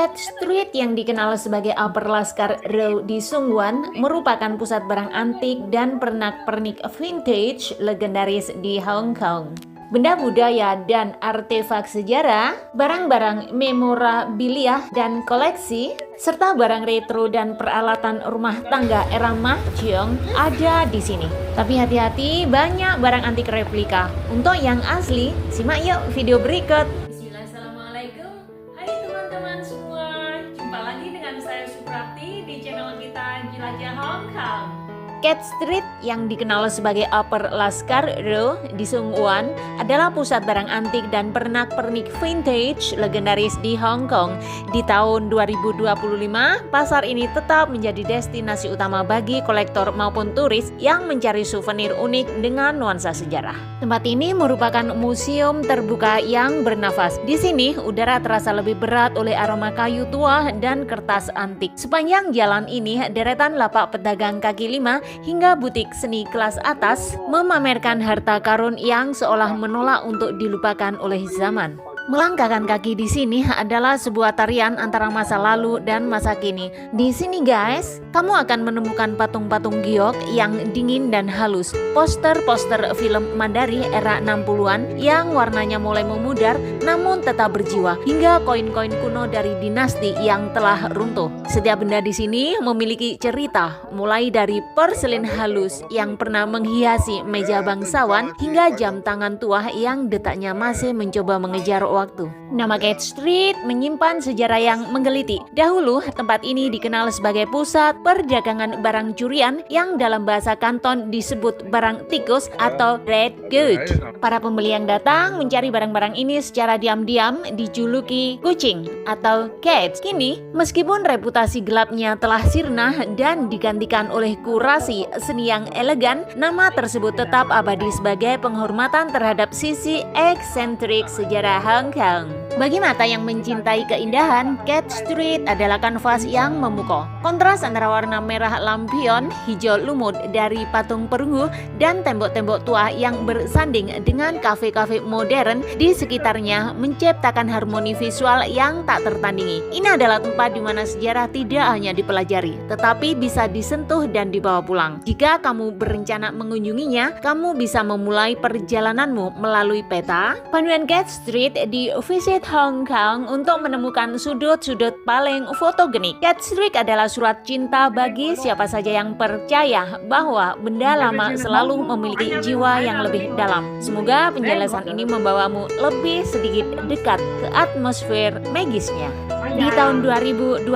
Cat Street yang dikenal sebagai Upper Laskar Row di Sungguan merupakan pusat barang antik dan pernak-pernik vintage legendaris di Hong Kong. Benda budaya dan artefak sejarah, barang-barang memorabilia dan koleksi, serta barang retro dan peralatan rumah tangga era Mahjong ada di sini. Tapi hati-hati, banyak barang antik replika. Untuk yang asli, simak yuk video berikut. Assalamualaikum, hai teman-teman semua. Jumpa lagi dengan saya Suprati di channel kita Jelajah Hong Kong. Cat Street yang dikenal sebagai Upper Laskar Row di Sungguan adalah pusat barang antik dan pernak-pernik vintage legendaris di Hong Kong. Di tahun 2025, pasar ini tetap menjadi destinasi utama bagi kolektor maupun turis yang mencari souvenir unik dengan nuansa sejarah. Tempat ini merupakan museum terbuka yang bernafas. Di sini, udara terasa lebih berat oleh aroma kayu tua dan kertas antik. Sepanjang jalan ini, deretan lapak pedagang kaki lima hingga butik seni kelas atas memamerkan harta karun yang seolah menolak untuk dilupakan oleh zaman. Melangkahkan kaki di sini adalah sebuah tarian antara masa lalu dan masa kini. Di sini guys, kamu akan menemukan patung-patung giok yang dingin dan halus, poster-poster film Mandari era 60-an yang warnanya mulai memudar namun tetap berjiwa, hingga koin-koin kuno dari dinasti yang telah runtuh. Setiap benda di sini memiliki cerita, mulai dari porselin halus yang pernah menghiasi meja bangsawan hingga jam tangan tua yang detaknya masih mencoba mengejar waktu. Nama Cat Street menyimpan sejarah yang menggeliti. Dahulu, tempat ini dikenal sebagai pusat perdagangan barang curian yang dalam bahasa Kanton disebut barang tikus atau red goat. Para pembeli yang datang mencari barang-barang ini secara diam-diam dijuluki kucing atau cats. Kini, meskipun reputasi gelapnya telah sirna dan digantikan oleh kurasi seni yang elegan, nama tersebut tetap abadi sebagai penghormatan terhadap sisi eksentrik sejarah Hong Kong. Bagi mata yang mencintai keindahan, Cat Street adalah kanvas yang memukau. Kontras antara warna merah lampion, hijau lumut dari patung perunggu, dan tembok-tembok tua yang bersanding dengan kafe-kafe modern di sekitarnya menciptakan harmoni visual yang tak tertandingi. Ini adalah tempat di mana sejarah tidak hanya dipelajari, tetapi bisa disentuh dan dibawa pulang. Jika kamu berencana mengunjunginya, kamu bisa memulai perjalananmu melalui peta panduan Cat Street di Visit Hong Kong untuk menemukan sudut-sudut paling fotogenik. Cat Street adalah surat cinta bagi siapa saja yang percaya bahwa benda lama selalu memiliki jiwa yang lebih dalam. Semoga penjelasan ini membawamu lebih sedikit dekat ke atmosfer magisnya. Di tahun 2025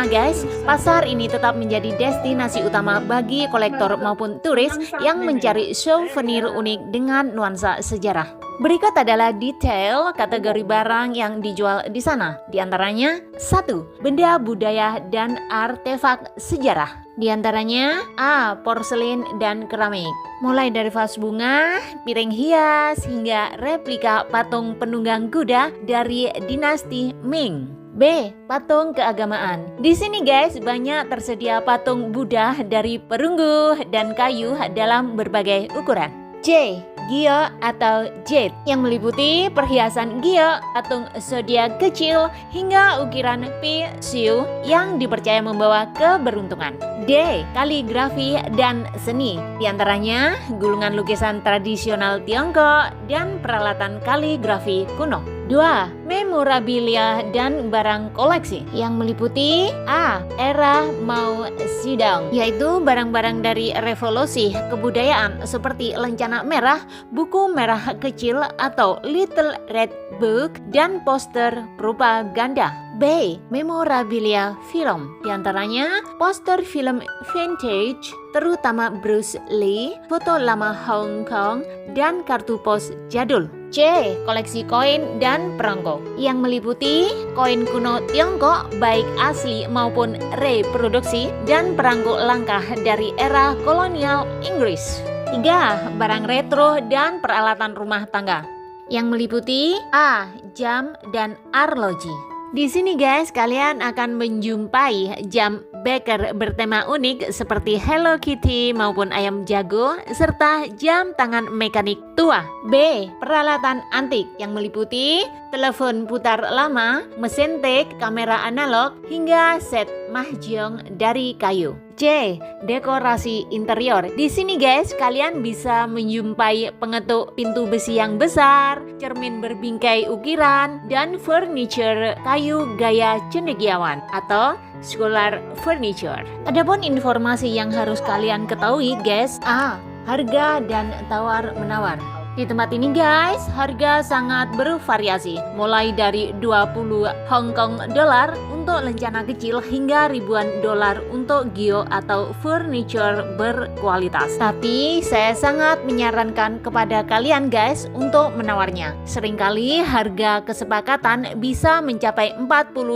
guys, pasar ini tetap menjadi destinasi utama bagi kolektor maupun turis yang mencari souvenir unik dengan nuansa sejarah. Berikut adalah detail kategori barang yang dijual di sana. Di antaranya 1. Benda budaya dan artefak sejarah. Di antaranya A. Porselin dan keramik. Mulai dari vas bunga, piring hias, hingga replika patung penunggang kuda dari dinasti Ming. B. Patung keagamaan. Di sini guys, banyak tersedia patung Buddha dari perunggu dan kayu dalam berbagai ukuran. C. Giok atau jade yang meliputi perhiasan giok, patung zodiak kecil, hingga ukiran pi siu yang dipercaya membawa keberuntungan. D. Kaligrafi dan seni, di antaranya gulungan lukisan tradisional Tiongkok dan peralatan kaligrafi kuno. 2. Memorabilia dan barang koleksi yang meliputi A. Era Mao Zedong, yaitu barang-barang dari revolusi kebudayaan seperti lencana merah, buku merah kecil atau Little Red Book, dan poster propaganda. B. Memorabilia film, di antaranya poster film vintage terutama Bruce Lee, foto lama Hong Kong, dan kartu pos jadul. C. Koleksi koin dan perangko yang meliputi koin kuno Tiongkok baik asli maupun reproduksi dan perangko langka dari era kolonial Inggris. 3. Barang retro dan peralatan rumah tangga yang meliputi A. Jam dan arloji. Di sini guys, kalian akan menjumpai jam beker bertema unik seperti Hello Kitty maupun ayam jago, serta jam tangan mekanik tua. B. Peralatan antik yang meliputi telepon putar lama, mesin tik, kamera analog, hingga set mahjong dari kayu. C. Dekorasi interior. Di sini guys, kalian bisa menjumpai pengetuk pintu besi yang besar, cermin berbingkai ukiran, dan furniture kayu gaya cendekiawan atau scholar furniture. Adapun informasi yang harus kalian ketahui guys, A. Harga dan tawar-menawar. Di tempat ini guys, harga sangat bervariasi, mulai dari 20 Hong Kong dollar untuk lencana kecil hingga ribuan dolar untuk gio atau furniture berkualitas. Tapi saya sangat menyarankan kepada kalian guys untuk menawarnya. Seringkali harga kesepakatan bisa mencapai 40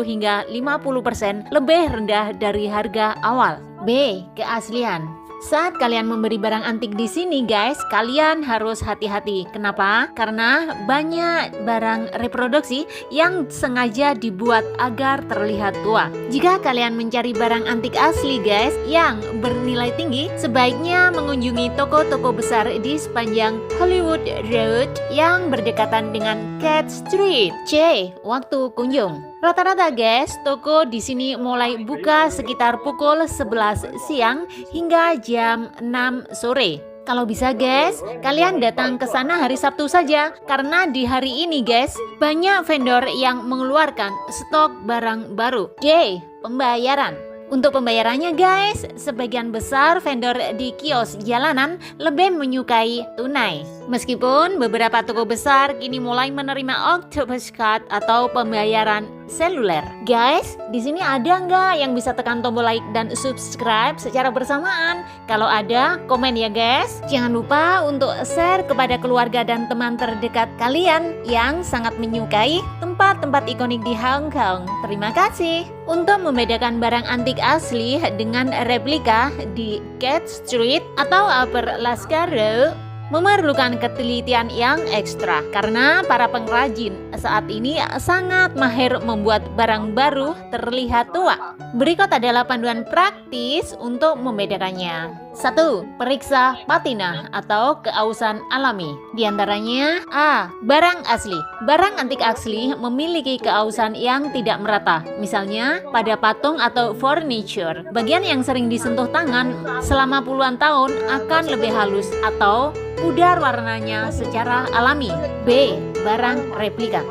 hingga 50% lebih rendah dari harga awal. B. Keaslian. Saat kalian memberi barang antik di sini guys, kalian harus hati-hati. Kenapa? Karena banyak barang reproduksi yang sengaja dibuat agar terlihat tua. Jika kalian mencari barang antik asli guys yang bernilai tinggi, sebaiknya mengunjungi toko-toko besar di sepanjang Hollywood Road yang berdekatan dengan Cat Street. C. Waktu kunjung. Rata-rata guys, toko di sini mulai buka sekitar pukul 11 siang hingga jam 6 sore. Kalau bisa guys, kalian datang ke sana hari Sabtu saja, karena di hari ini guys, banyak vendor yang mengeluarkan stok barang baru. D. Pembayaran. Untuk pembayarannya guys, sebagian besar vendor di kios jalanan lebih menyukai tunai. Meskipun beberapa toko besar kini mulai menerima Octopus Card atau pembayaran seluler. Guys, di sini ada nggak yang bisa tekan tombol like dan subscribe secara bersamaan? Kalau ada, komen ya guys. Jangan lupa untuk share kepada keluarga dan teman terdekat kalian yang sangat menyukai tempat-tempat ikonik di Hong Kong. Terima kasih. Untuk membedakan barang antik asli dengan replika di Cat Street atau Upper Lascar Road memerlukan ketelitian yang ekstra karena para pengrajin saat ini sangat mahir membuat barang baru terlihat tua. Berikut adalah panduan praktis untuk membedakannya. 1. Periksa patina atau keausan alami. Di antaranya A. Barang asli. Barang antik asli memiliki keausan yang tidak merata. Misalnya pada patung atau furniture, bagian yang sering disentuh tangan selama puluhan tahun akan lebih halus atau pudar warnanya secara alami. B. Barang replika.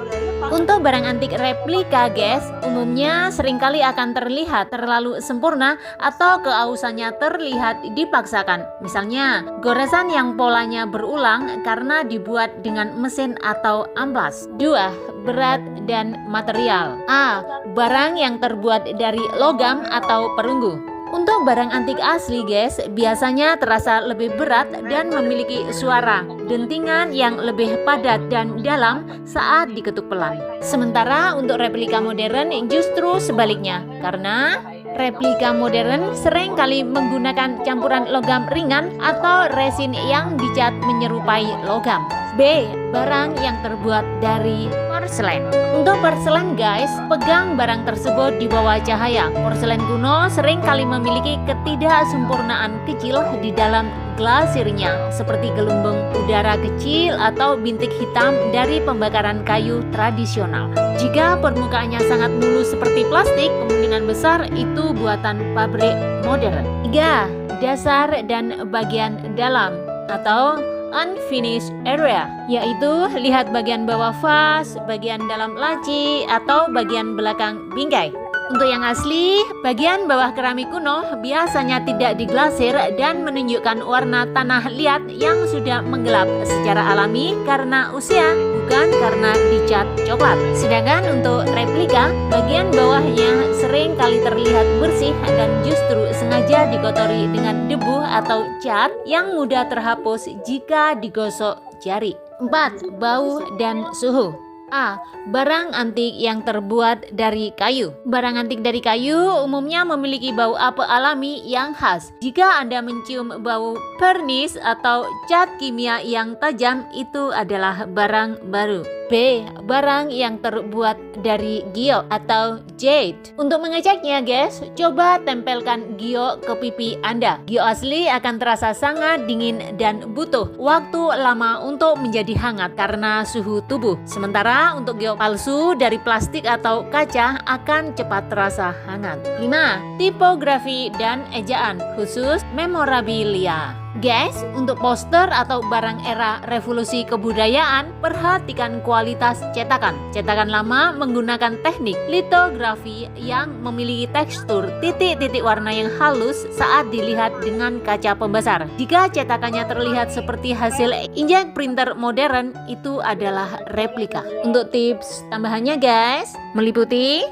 Untuk barang antik replika guys, umumnya seringkali akan terlihat terlalu sempurna atau keausannya terlihat dipaksakan. Misalnya, goresan yang polanya berulang karena dibuat dengan mesin atau amplas. 2. Berat dan material. A. Barang yang terbuat dari logam atau perunggu. Untuk barang antik asli guys, biasanya terasa lebih berat dan memiliki suara dentingan yang lebih padat dan dalam saat diketuk pelan. Sementara untuk replika modern justru sebaliknya, karena replika modern sering kali menggunakan campuran logam ringan atau resin yang dicat menyerupai logam. B. Barang yang terbuat dari porselen. Untuk porselen guys, pegang barang tersebut di bawah cahaya. Porselen kuno sering kali memiliki ketidaksempurnaan kecil di dalam glasirnya, seperti gelembung udara kecil atau bintik hitam dari pembakaran kayu tradisional. Jika permukaannya sangat mulus seperti plastik, kemungkinan besar itu buatan pabrik modern. 3. Dasar dan bagian dalam atau unfinished area, yaitu lihat bagian bawah vas, bagian dalam laci, atau bagian belakang bingkai. Untuk yang asli, bagian bawah keramik kuno biasanya tidak diglasir dan menunjukkan warna tanah liat yang sudah menggelap secara alami karena usia, bukan karena dicat coklat. Sedangkan untuk replika, bagian bawahnya sering kali terlihat bersih dan justru sengaja dikotori dengan debu atau cat yang mudah terhapus jika digosok jari. 4. Bau dan suhu. A. Barang antik yang terbuat dari kayu. Barang antik dari kayu umumnya memiliki bau apek alami yang khas. Jika Anda mencium bau pernis atau cat kimia yang tajam, itu adalah barang baru. B. Barang yang terbuat dari giok atau jade. Untuk mengeceknya guys, coba tempelkan giok ke pipi Anda. Giok asli akan terasa sangat dingin dan butuh waktu lama untuk menjadi hangat karena suhu tubuh. Sementara untuk giok palsu dari plastik atau kaca akan cepat terasa hangat. 5. Tipografi dan ejaan khusus memorabilia. Guys, untuk poster atau barang era revolusi kebudayaan, perhatikan kualitas cetakan. Cetakan lama menggunakan teknik litografi yang memiliki tekstur titik-titik warna yang halus saat dilihat dengan kaca pembesar. Jika cetakannya terlihat seperti hasil inkjet printer modern, itu adalah replika. Untuk tips tambahannya guys, meliputi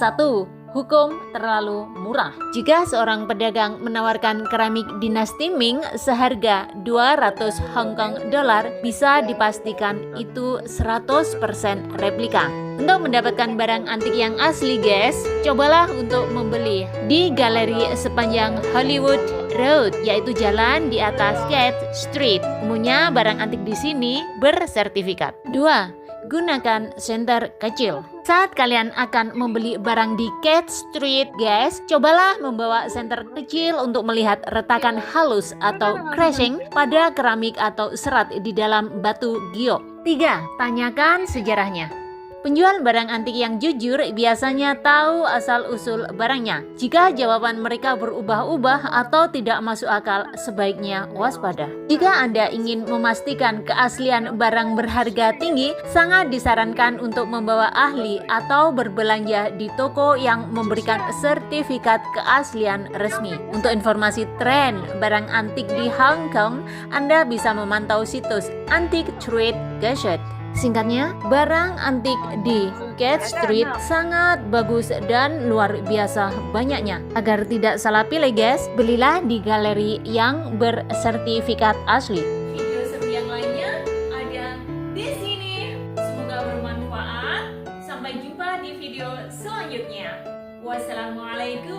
1. Hukum terlalu murah. Jika seorang pedagang menawarkan keramik dinasti Ming seharga 200 Hong Kong dollar, bisa dipastikan itu 100% replika. Untuk mendapatkan barang antik yang asli guys, cobalah untuk membeli di galeri sepanjang Hollywood Road, yaitu jalan di atas Gate Street. Umumnya barang antik di sini bersertifikat. 2. Gunakan senter kecil. Saat kalian akan membeli barang di Gate Street, guys, cobalah membawa senter kecil untuk melihat retakan halus atau crashing pada keramik atau serat di dalam batu giok. 3. Tanyakan sejarahnya. Penjual barang antik yang jujur biasanya tahu asal-usul barangnya. Jika jawaban mereka berubah-ubah atau tidak masuk akal, sebaiknya waspada. Jika Anda ingin memastikan keaslian barang berharga tinggi, sangat disarankan untuk membawa ahli atau berbelanja di toko yang memberikan sertifikat keaslian resmi. Untuk informasi tren barang antik di Hong Kong, Anda bisa memantau situs Antique Trade Gazette. Singkatnya, barang antik di Gate Street sangat bagus dan luar biasa banyaknya. Agar tidak salah pilih guys, belilah di galeri yang bersertifikat asli. Video seru yang lainnya ada di sini. Semoga bermanfaat. Sampai jumpa di video selanjutnya. Wassalamualaikum